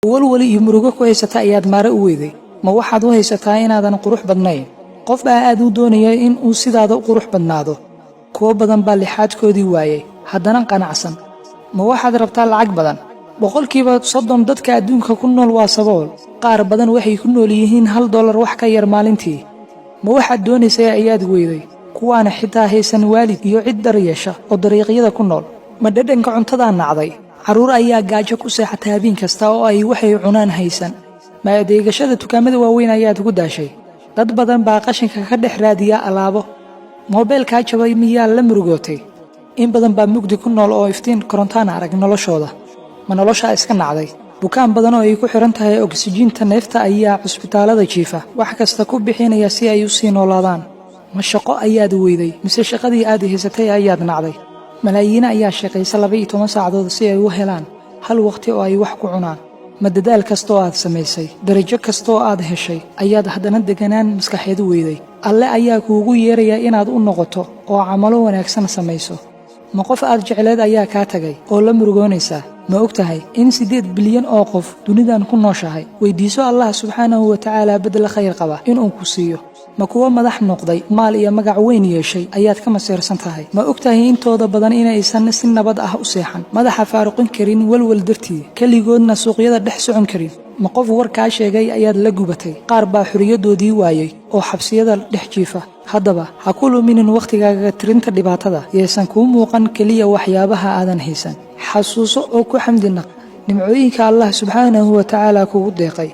walwali iyo murugo ku haysata ayaad maare u weeday ma waxaad u haysataa inaadan qurux badnayn qof baa aad u doonaya in uu sidaada u qurux badnaado kuwa badan baa lixaadkoodii waayay haddana qanacsan ma waxaad rabtaa lacag badan boqolkiiba 30 dadka adduunka ku nool waa sabool qaar badan waxay ku nool yihiin $1 wax ka yar maalintii ma waxaad doonaysaa ayaad weeday kuwaana xitaa haysan waalid iyo cid daryeesha oo dariiqyada ku nool ma dhadhanka cuntada nacday caruur ayaa gaajo ku seexata habeen kasta oo ay waxay cunaan haysan ma adeegashada dukaamada waaweyn ayaad ugu daashay dad badan baa qashinka ka dhex raadiya alaabo moobilka jabay miyaa la murugootay in badan baa mugdi ku nool oo iftiin korontaan arag noloshooda ma nolosha iska nacday bukaan badan oo ay ku xiran tahay oksijiinta neefta ayaa cusbitaalada jiifa wax kasta ku bixinaya si ay u sii noolaadaan ma shaqo ayaad weeday mise shaqadii aad haysatay ayaad nacday malaayiin ayaa shaqaysa 12 saacadood si ay u helaan hal waqti oo ay wax ku cunaan ma dadaal kasta oo aad samaysay darajo kasta oo aad heshay ayaad haddana deganaan maskaxeed weeday alle ayaa kuugu yeeraya inaad u noqoto oo camalo wanaagsan samayso ma qof aad jecleed ayaa kaa tagay oo la murugoonaysa ma ogtahay in 8 bilyan oo qof dunidan ku nooshahay weydiiso Allah subhanahu wa ta'ala bedel khayr qaba inuu ku siiyo ma kuwa madax noqday maal iyo magac weyn yeeshay ayaad ka maseersan tahay ma ogtahay intooda badan inaysan si nabad ah u seexan madaxa faaruqin karin walwal dartii kaligoodna suuqyada dhex socon karin ma qof warkaa sheegay ayaad la gubatay qaar baa xuriyadoodii waayay oo xabsiyada dhex jiifa haddaba ha ku luminin waqtigaaga tirinta dhibaatada yeesan kuu muuqan kaliya waxyaabaha aadan haysan xasuuso oo ku xamdinaq nimcooyinka Allah subhanahu wa ta'ala kugu deeqay